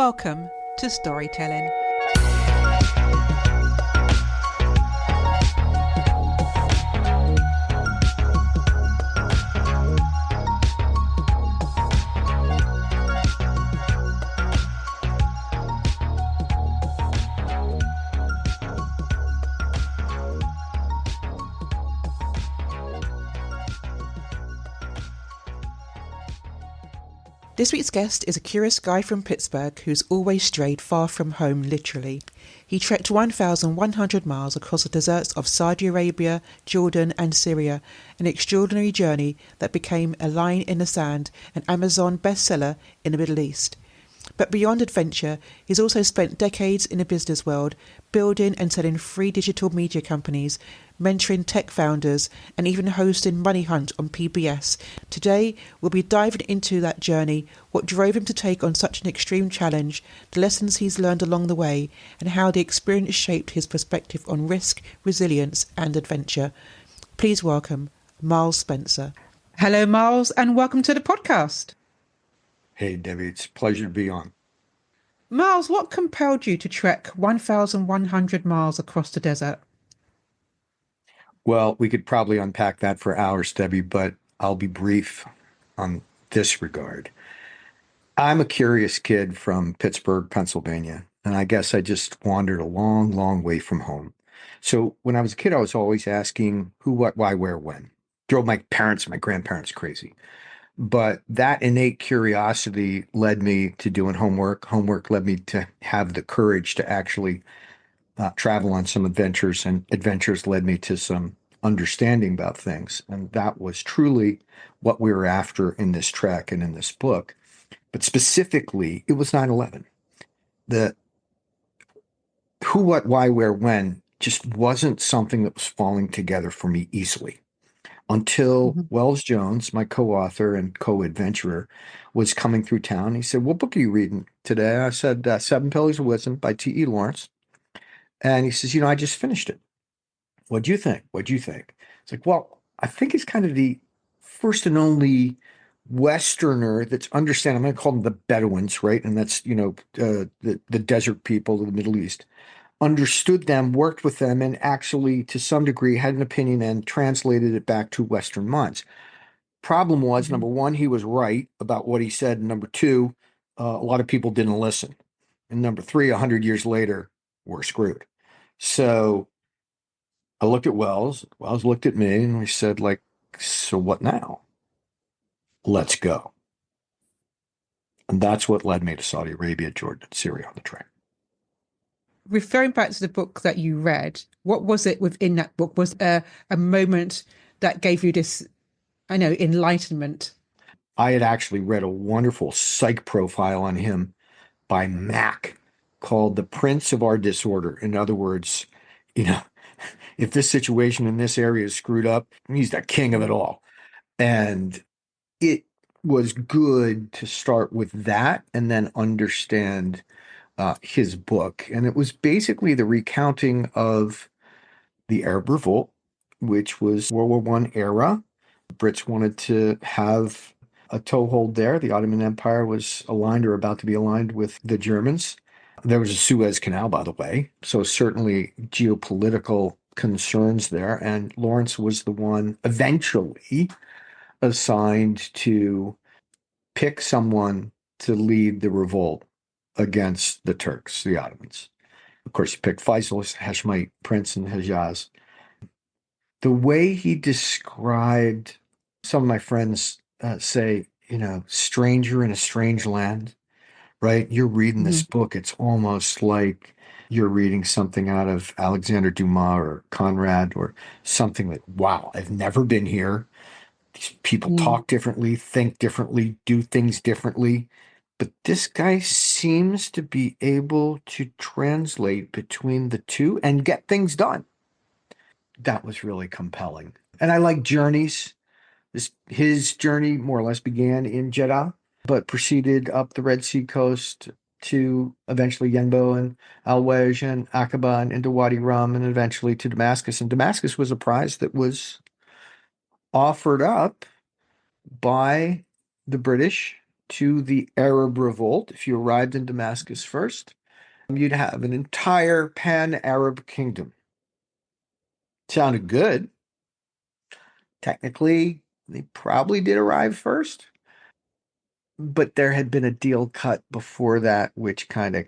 Welcome to Storytelling. This week's guest is a curious guy from Pittsburgh who's always strayed far from home, literally. He trekked 1,100 miles across the deserts of Saudi Arabia, Jordan and Syria, an extraordinary journey that became a line in the sand, an Amazon bestseller in the Middle East. But beyond adventure, he's also spent decades in the business world, building and selling free digital media companies, mentoring tech founders, and even hosting MoneyHunt on PBS. Today, we'll be diving into that journey, what drove him to take on such an extreme challenge, the lessons he's learned along the way, and how the experience shaped his perspective on risk, resilience, and adventure. Please welcome Miles Spencer. Hello, Miles, and welcome to the podcast. Hey, Debbie, it's a pleasure to be on. Miles, what compelled you to trek 1,100 miles across the desert? Well, we could probably unpack that for hours, Debbie, but I'll be brief on this regard. I'm a curious kid from Pittsburgh, Pennsylvania, and I guess I just wandered a long, long way from home. So when I was a kid, I was always asking who, what, why, where, when. Drove my parents, my grandparents crazy. But that innate curiosity led me to doing homework. Homework led me to have the courage to actually travel on some adventures, and adventures led me to some understanding about things. And that was truly what we were after in this trek and in this book. But specifically, it was 9/11. The who, what, why, where, when just wasn't something that was falling together for me easily until Wells Jones, my co-author and co-adventurer, was coming through town. He said, "What book are you reading today?" I said, Seven Pillars of Wisdom by T.E. Lawrence. And he says, I just finished it. What'd you think? What'd you think? It's like, well, I think it's kind of the first and only Westerner that's understanding. I'm going to call them the Bedouins, right? And that's, the desert people of the Middle East. Understood them, worked with them, and actually, to some degree, had an opinion and translated it back to Western minds. Problem was, number one, he was right about what he said. And number two, a lot of people didn't listen. And number three, 100 years later, we're screwed. So I looked at Wells. Wells looked at me, and we said, so what now? Let's go. And that's what led me to Saudi Arabia, Jordan, and Syria on the train. Referring back to the book that you read, what was it within that book? Was a moment that gave you this, enlightenment? I had actually read a wonderful psych profile on him by Mack called The Prince of Our Disorder. In other words, if this situation in this area is screwed up, he's the king of it all. And it was good to start with that and then understand his book. And it was basically the recounting of the Arab Revolt, which was World War I era. The Brits wanted to have a toehold there. The Ottoman Empire was aligned or about to be aligned with the Germans. There was a Suez Canal, by the way, so certainly geopolitical concerns there. And Lawrence was the one eventually assigned to pick someone to lead the revolt against the Turks, the Ottomans. Of course, he picked Faisal, Hashemite prince in Hejaz. The way he described, some of my friends say, stranger in a strange land, right? You're reading this book. It's almost like you're reading something out of Alexander Dumas or Conrad or something that, wow, I've never been here. These people talk differently, think differently, do things differently. But this guy seems to be able to translate between the two and get things done. That was really compelling. And I like journeys. His journey more or less began in Jeddah, but proceeded up the Red Sea coast to eventually Yenbo and Al-Wej and Aqaba and into Wadi Rum and eventually to Damascus. And Damascus was a prize that was offered up by the British to the Arab Revolt, if you arrived in Damascus first, you'd have an entire pan-Arab kingdom. Sounded good. Technically, they probably did arrive first, but there had been a deal cut before that, which kind of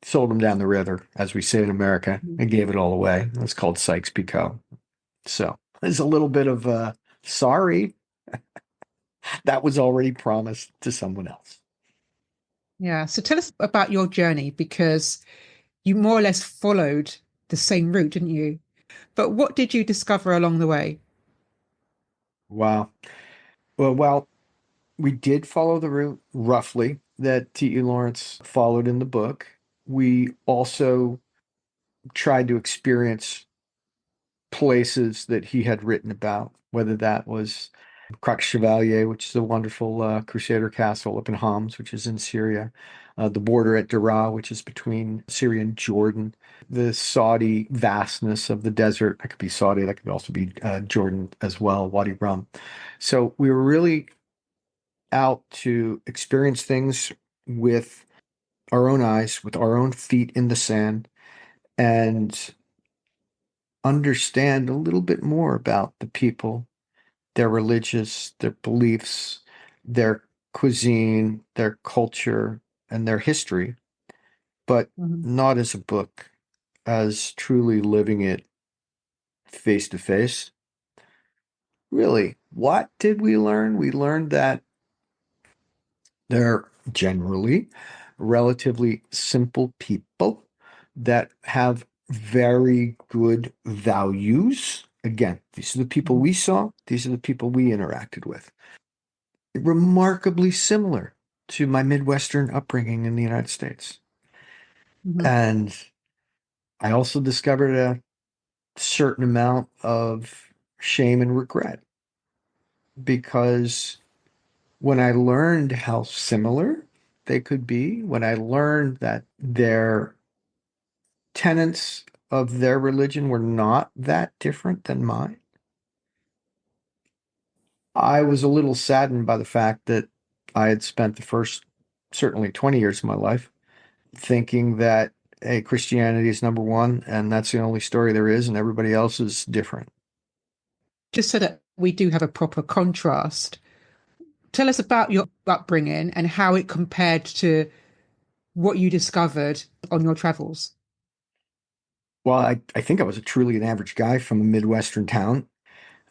sold them down the river, as we say in America, Mhm. and gave it all away. It's called Sykes-Picot. So there's a little bit of sorry, that was already promised to someone else. Yeah. So tell us about your journey because you more or less followed the same route, didn't you? But what did you discover along the way? Wow. Well, we did follow the route roughly that T.E. Lawrence followed in the book. We also tried to experience places that he had written about, whether that was Crux Chevalier, which is a wonderful Crusader castle up in Homs, which is in Syria, the border at Daraa, which is between Syria and Jordan, the Saudi vastness of the desert. That could be Saudi, that could also be Jordan as well, Wadi Rum. So we were really out to experience things with our own eyes, with our own feet in the sand, and understand a little bit more about the people, their religious, their beliefs, their cuisine, their culture, and their history, but Mhm. not as a book, as truly living it face to face. Really, what did we learn? We learned that they're generally relatively simple people that have very good values. Again, these are the people Mhm. we saw, these are the people we interacted with. Remarkably similar to my Midwestern upbringing in the United States. Mhm. And I also discovered a certain amount of shame and regret because when I learned how similar they could be, when I learned that their tenets of their religion were not that different than mine, I was a little saddened by the fact that I had spent the first certainly 20 years of my life thinking that, hey, Christianity is number one and that's the only story there is, and everybody else is different. Just so that we do have a proper contrast, tell us about your upbringing and how it compared to what you discovered on your travels. Well, I think I was truly an average guy from a Midwestern town.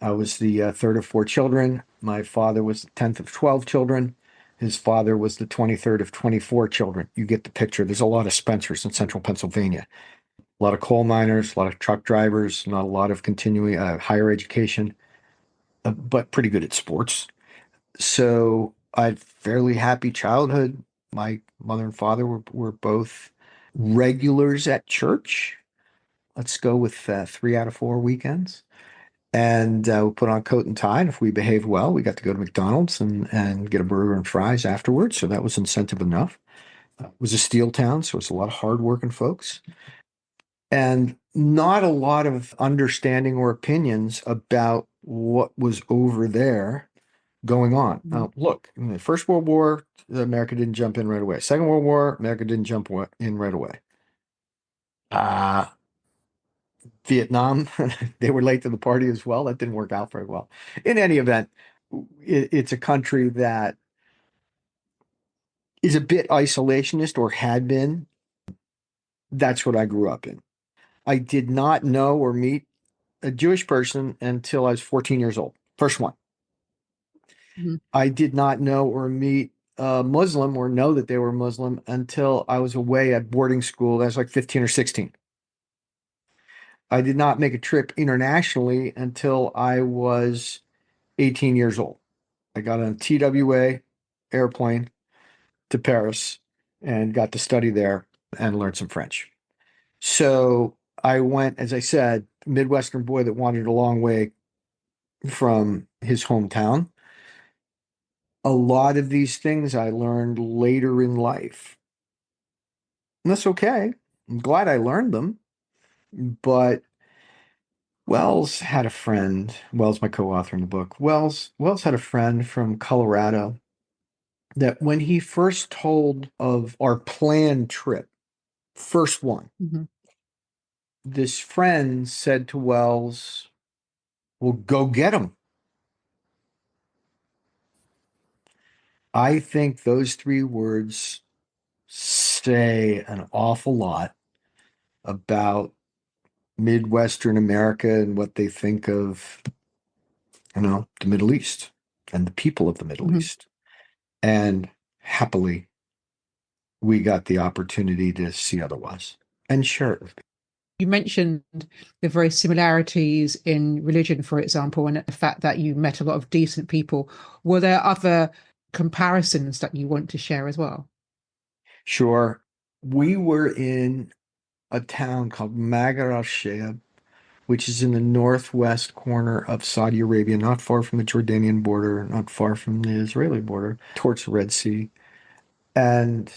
I was the third of four children. My father was the 10th of 12 children. His father was the 23rd of 24 children. You get the picture. There's a lot of Spencers in central Pennsylvania, a lot of coal miners, a lot of truck drivers, not a lot of continuing higher education, but pretty good at sports. So I had fairly happy childhood. My mother and father were both regulars at church. Let's go with 3 out of 4 weekends. And we put on coat and tie. And if we behaved well, we got to go to McDonald's and get a burger and fries afterwards. So that was incentive enough. It was a steel town, so it's a lot of hardworking folks. And not a lot of understanding or opinions about what was over there going on. Mhm. Look, in the First World War, America didn't jump in right away. Second World War, America didn't jump in right away. Uh, Vietnam, they were late to the party as well. That didn't work out very well. In any event, it's a country that is a bit isolationist or had been. That's what I grew up in. I did not know or meet a Jewish person until I was 14 years old. First one. Mhm. I did not know or meet a Muslim or know that they were Muslim until I was away at boarding school. I was like 15 or 16. I did not make a trip internationally until I was 18 years old. I got on a TWA airplane to Paris and got to study there and learn some French. So I went, as I said, Midwestern boy that wandered a long way from his hometown. A lot of these things I learned later in life. And that's okay. I'm glad I learned them. But Wells had a friend, Wells, my co-author in the book. Wells had a friend from Colorado that when he first told of our planned trip, first one, Hmm. this friend said to Wells, well, go get him. I think those three words say an awful lot about Midwestern America and what they think of, the Middle East and the people of the Middle Hmm. East. And happily, we got the opportunity to see otherwise and share it with people. You mentioned the very similarities in religion, for example, and the fact that you met a lot of decent people. Were there other comparisons that you want to share as well? Sure, we were in a town called Magar al-Shayab, which is in the northwest corner of Saudi Arabia, not far from the Jordanian border, not far from the Israeli border, towards the Red Sea. And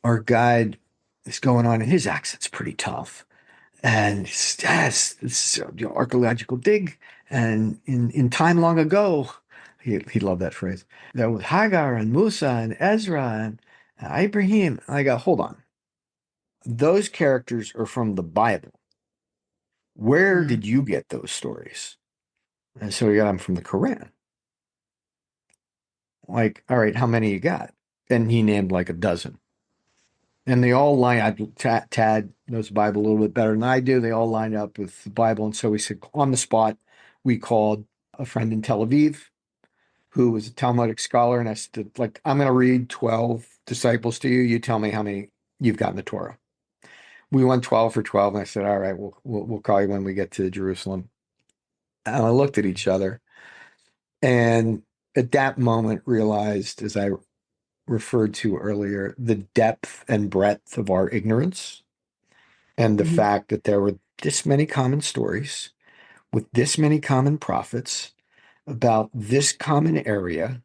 our guide is going on, and his accent's pretty tough. And yes, this is archaeological dig. And in time long ago, he loved that phrase. There was Hagar and Musa and Ezra and Ibrahim. I go, hold on. Those characters are from the Bible. Where Mm. did you get those stories? And so he got them from the Quran. Like, all right, how many you got? And he named like a dozen. And they all line up. Tad knows the Bible a little bit better than I do. They all line up with the Bible. And so we said, on the spot, we called a friend in Tel Aviv who was a Talmudic scholar. And I said, like, I'm going to read 12 disciples to you. You tell me how many you've got in the Torah. We went 12 for 12. And I said, all right, we'll call you when we get to Jerusalem. And I looked at each other and at that moment realized, as I referred to earlier, the depth and breadth of our ignorance and the Hmm. fact that there were this many common stories with this many common prophets about this common area.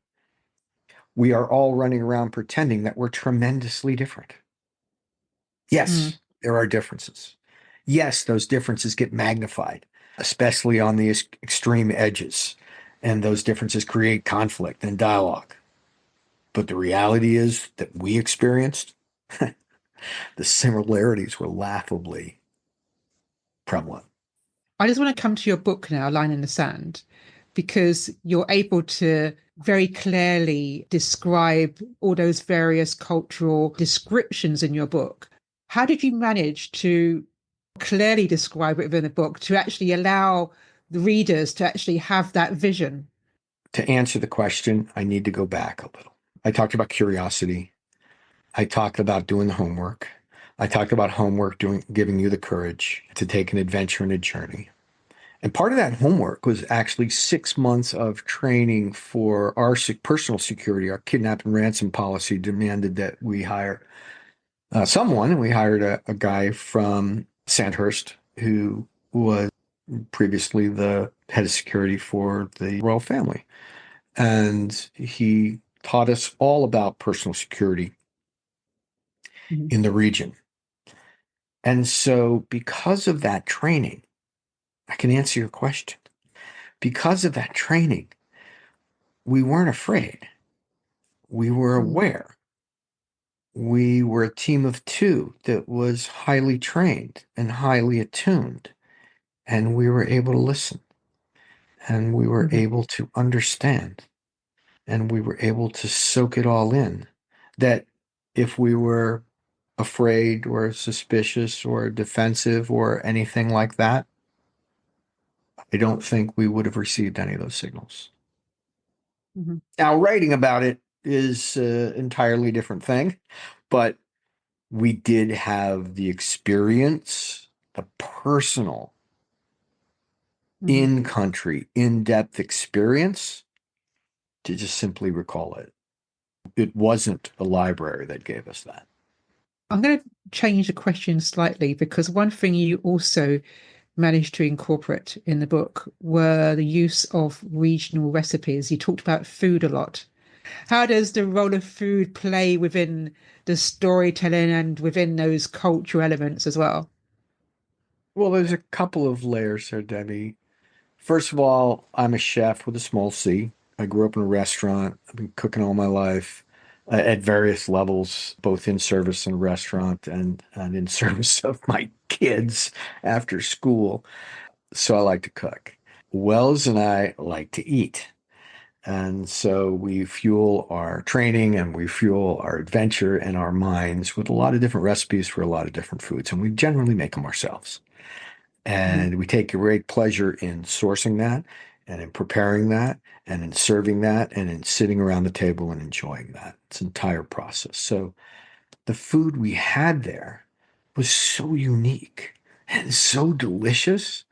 We are all running around pretending that we're tremendously different. Mm. Yes, there are differences. Yes, those differences get magnified, especially on the extreme edges. And those differences create conflict and dialogue. But the reality is that we experienced the similarities were laughably prevalent. I just want to come to your book now, Line in the Sand, because you're able to very clearly describe all those various cultural descriptions in your book. How did you manage to clearly describe it within the book to actually allow the readers to actually have that vision? To answer the question, I need to go back a little. I talked about curiosity. I talked about doing the homework. I talked about homework giving you the courage to take an adventure and a journey. And part of that homework was actually 6 months of training for our personal security. Our kidnap and ransom policy demanded that we hire someone, and we hired a guy from Sandhurst who was previously the head of security for the royal family. And he taught us all about personal security Mhm. in the region. And so, because of that training, I can answer your question. Because of that training, we weren't afraid. We were Mhm. aware. We were a team of two that was highly trained and highly attuned, and we were able to listen, and we were Mhm. able to understand, and we were able to soak it all in. That if we were afraid or suspicious or defensive or anything like that, I don't think we would have received any of those signals. Mhm. Now, writing about it is an entirely different thing, but we did have the experience, the personal, Mhm. in country, in depth experience to just simply recall it. It wasn't a library that gave us that. I'm going to change the question slightly because one thing you also managed to incorporate in the book were the use of regional recipes. You talked about food a lot. How does the role of food play within the storytelling and within those cultural elements as well? Well, there's a couple of layers there, Debbie. First of all, I'm a chef with a small C. I grew up in a restaurant. I've been cooking all my life. at various levels, both in service in a restaurant and in service of my kids after school. So I like to cook. Wells and I like to eat. And so we fuel our training and we fuel our adventure and our minds with a lot of different recipes for a lot of different foods. And we generally make them ourselves. Mhm. And we take great pleasure in sourcing that and in preparing that and in serving that and in sitting around the table and enjoying that. It's an entire process. So the food we had there was so unique and so delicious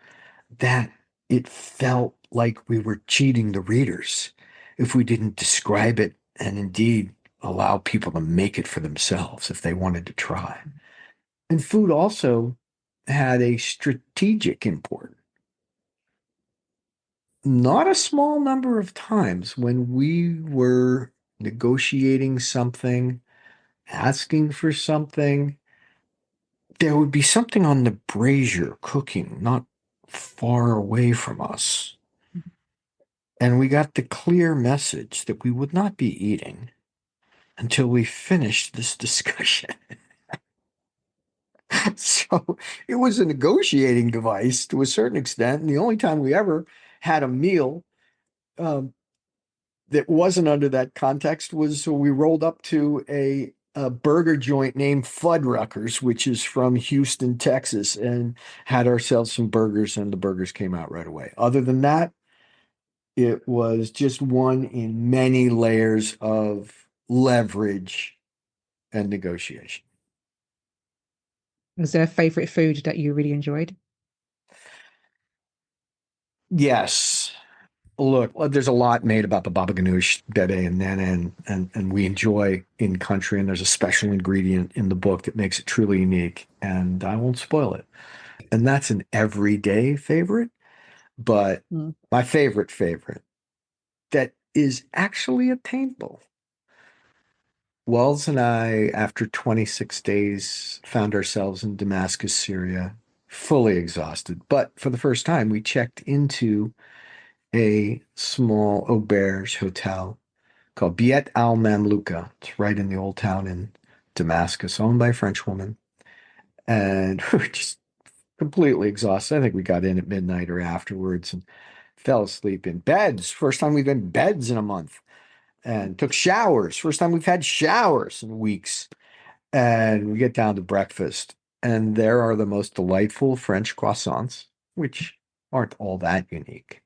that it felt like we were cheating the readers if we didn't describe it and indeed allow people to make it for themselves if they wanted to try. And food also had a strategic import. Not a small number of times when we were negotiating something, asking for something, there would be something on the brazier cooking not far away from us. And we got the clear message that we would not be eating until we finished this discussion. So it was a negotiating device to a certain extent. And the only time we ever had a meal um, that wasn't under that context was we rolled up to a burger joint named Fuddruckers, which is from Houston, Texas, and had ourselves some burgers, and the burgers came out right away. Other than that, it was just one in many layers of leverage and negotiation. Was there a favorite food that you really enjoyed? Yes. Look, there's a lot made about the baba ganoush, bebe, and nana, and we enjoy in country. And there's a special ingredient in the book that makes it truly unique, and I won't spoil it. And that's an everyday favorite, but Mm. my favorite that is actually attainable. Wells and I, after 26 days, found ourselves in Damascus, Syria, fully exhausted. But for the first time, we checked into a small auberge hotel called Biet Al Mamluka. It's right in the old town in Damascus, owned by a French woman. And we were just completely exhausted. I think we got in at midnight or afterwards and fell asleep in beds. First time we've been in beds in a month. And took showers. First time we've had showers in weeks. And we get down to breakfast, and there are the most delightful French croissants, which aren't all that unique,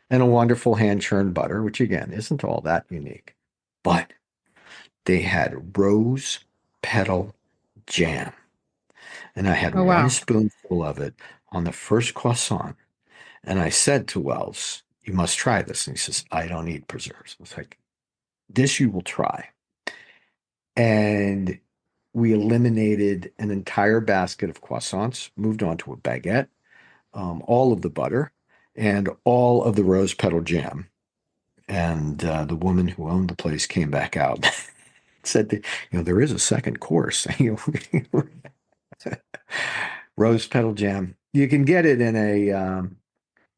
and a wonderful hand churned butter, which again isn't all that unique. But they had rose petal jam, and I had Oh, one wow. spoonful of it on the first croissant. And I said to Wells, "You must try this." And he says, "I don't eat preserves." I was like, "This you will try." And we eliminated an entire basket of croissants, moved on to a baguette, all of the butter, and all of the rose petal jam. And the woman who owned the place came back out, said, that, there is a second course. Rose petal jam. You can get it in a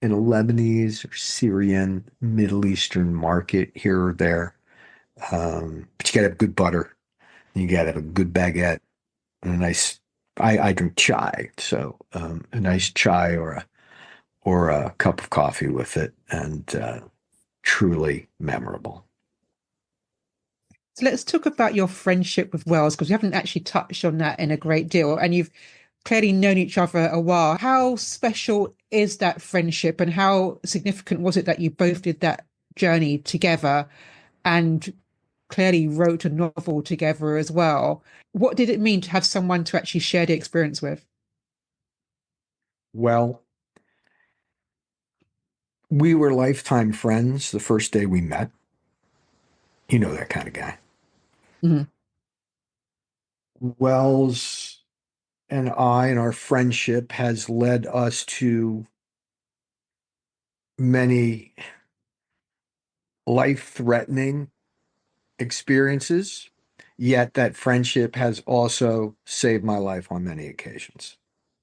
Lebanese or Syrian, Middle Eastern market here or there. But you got to have good butter. You got to have a good baguette and a nice. I drink chai, so a nice chai or a cup of coffee with it, and truly memorable. So let's talk about your friendship with Wells because we haven't actually touched on that in a great deal. And you've clearly known each other a while. How special is that friendship and how significant was it that you both did that journey together and clearly wrote a novel together as well? What did it mean to have someone to actually share the experience with? Well, we were lifetime friends the first day we met. You know that kind of guy. Mhm. Wells and I and our friendship has led us to many life-threatening experiences, yet that friendship has also saved my life on many occasions.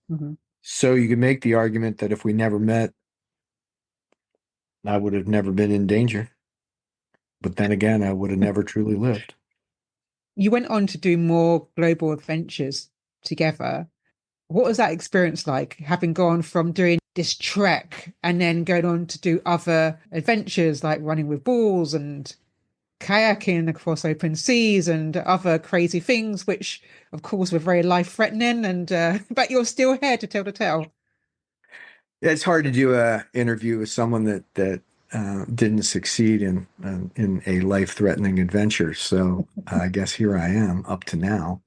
Mhm. So you can make the argument that if we never met, I would have never been in danger. But then again, I would have never truly lived. You went on to do more global adventures together. What was that experience like, having gone from doing this trek and then going on to do other adventures like running with bulls and kayaking across open seas and other crazy things, which of course were very life threatening. And but you're still here to tell the tale. It's hard to do a interview with someone that didn't succeed in a life-threatening adventure. So I guess here I am up to now.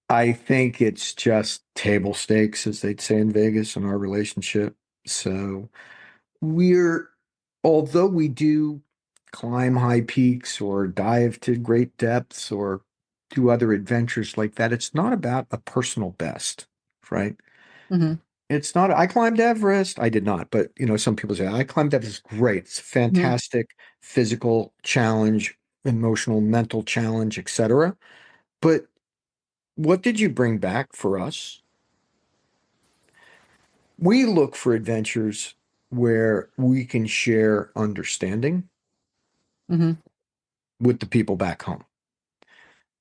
I think it's just table stakes, as they'd say in Vegas, in our relationship. So we're, although we do climb high peaks or dive to great depths or do other adventures like that, it's not about a personal best, right? Hmm. It's not, I climbed Everest. I did not, but some people say I climbed Everest. Great. It's a Hmm. fantastic physical challenge, emotional, mental challenge, etc. But what did you bring back for us? We look for adventures where we can share understanding Hmm. with the people back home.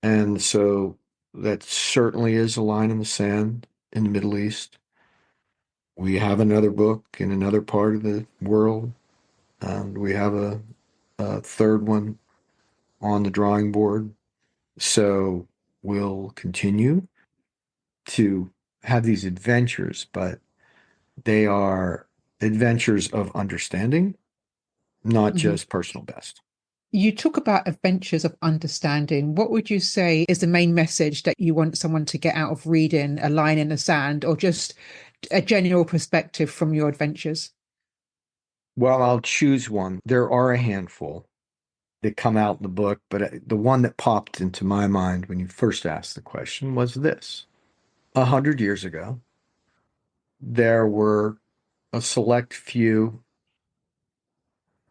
And so that certainly is a line in the sand in the Middle East. We have another book in another part of the world, and we have a third one on the drawing board. So we'll continue to have these adventures, but they are adventures of understanding, not Hmm. just personal best. You talk about adventures of understanding. What would you say is the main message that you want someone to get out of reading A Line in the Sand, or just a general perspective from your adventures? Well, I'll choose one. There are a handful that come out in the book, but the one that popped into my mind when you first asked the question was this. 100 years ago, there were a select few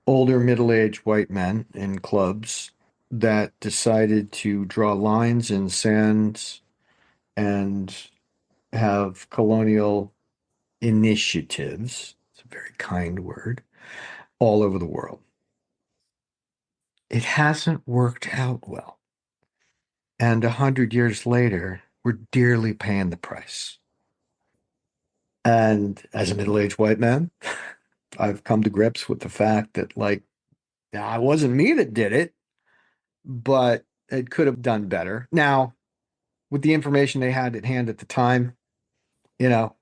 older middle-aged white men in clubs that decided to draw lines in sands and have colonial initiatives. It's a very kind word, all over the world. It hasn't worked out well. And 100 years later, we're dearly paying the price. And as a middle-aged white man, I've come to grips with the fact that, like, it wasn't me that did it, but it could have done better. Now, with the information they had at hand at the time, you know,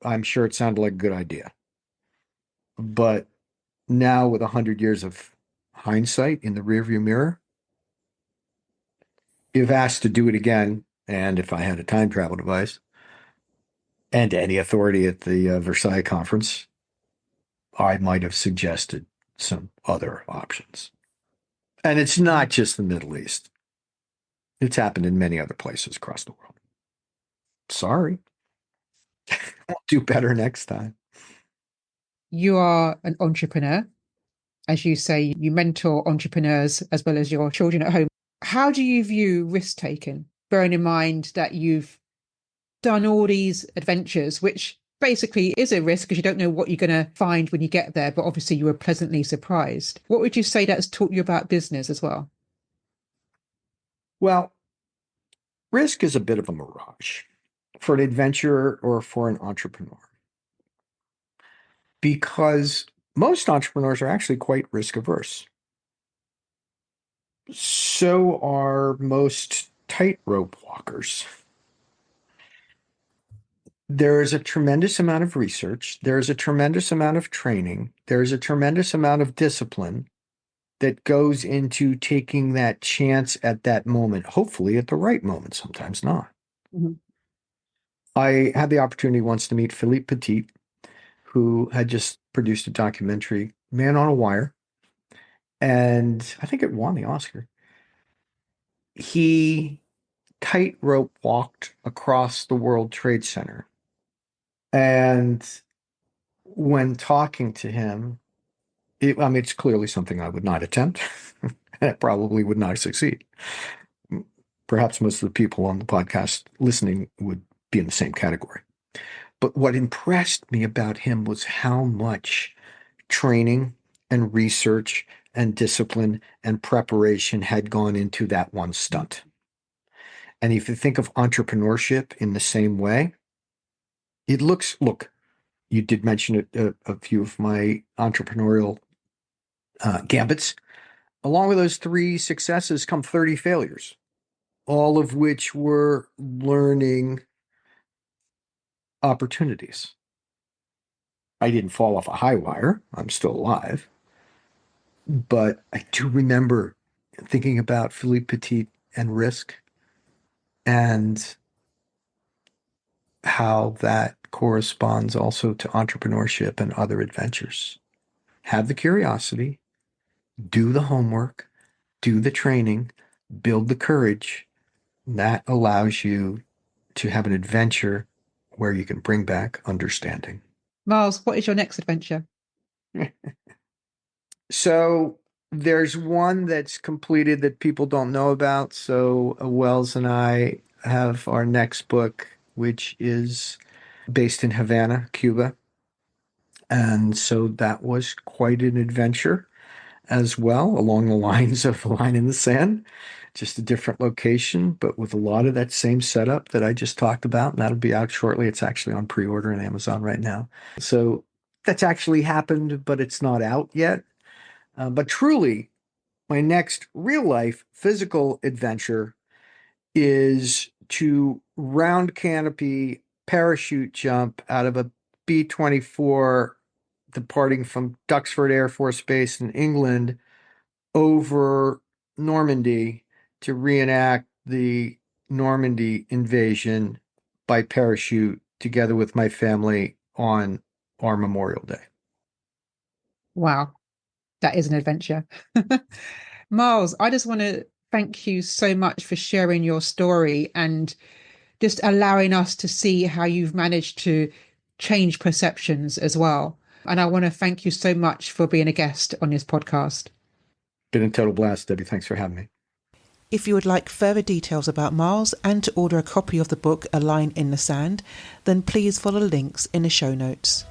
I'm sure it sounded like a good idea. But now, with 100 years of hindsight in the rearview mirror, if asked to do it again, and if I had a time travel device and any authority at the Versailles conference, I might have suggested some other options. And it's not just the Middle East. It's happened in many other places across the world. Sorry. I'll do better next time. You are an entrepreneur. As you say, you mentor entrepreneurs as well as your children at home. How do you view risk taking, bearing in mind that you've done all these adventures, which basically is a risk because you don't know what you're going to find when you get there, but obviously you were pleasantly surprised. What would you say that's taught you about business as well? Well, risk is a bit of a mirage for an adventurer or for an entrepreneur because most entrepreneurs are actually quite risk averse. So are most tightrope walkers. There is a tremendous amount of research, there is a tremendous amount of training, there is a tremendous amount of discipline that goes into taking that chance at that moment, hopefully at the right moment, sometimes not. Mhm. I had the opportunity once to meet Philippe Petit, who had just produced a documentary, Man on a Wire, and I think it won the Oscar. He tightrope walked across the World Trade Center. And when talking to him, I mean, it's clearly something I would not attempt. And I probably would not succeed. Perhaps most of the people on the podcast listening would be in the same category. But what impressed me about him was how much training and research and discipline and preparation had gone into that one stunt. And if you think of entrepreneurship in the same way, look, you did mention a few of my entrepreneurial gambits. Along with those 3 successes come 30 failures, all of which were learning opportunities. I didn't fall off a high wire. I'm still alive. But I do remember thinking about Philippe Petit and risk and how that corresponds also to entrepreneurship and other adventures. Have the curiosity, do the homework, do the training, build the courage. That allows you to have an adventure where you can bring back understanding. Miles, what is your next adventure? So there's one that's completed that people don't know about. So Wells and I have our next book, which is based in Havana, Cuba. And so that was quite an adventure as well, along the lines of the line in the sand, just a different location, but with a lot of that same setup that I just talked about. And that'll be out shortly. It's actually on pre-order on Amazon right now. So that's actually happened, but it's not out yet. But truly, my next real life physical adventure is to round canopy parachute jump out of a B-24 departing from Duxford Air Force Base in England over Normandy to reenact the Normandy invasion by parachute together with my family on our Memorial Day. Wow, that is an adventure. Miles, I just want to thank you so much for sharing your story and just allowing us to see how you've managed to change perceptions as well. And I want to thank you so much for being a guest on this podcast. Been a total blast, Debbie. Thanks for having me. If you would like further details about Miles and to order a copy of the book A Line in the Sand, then please follow the links in the show notes.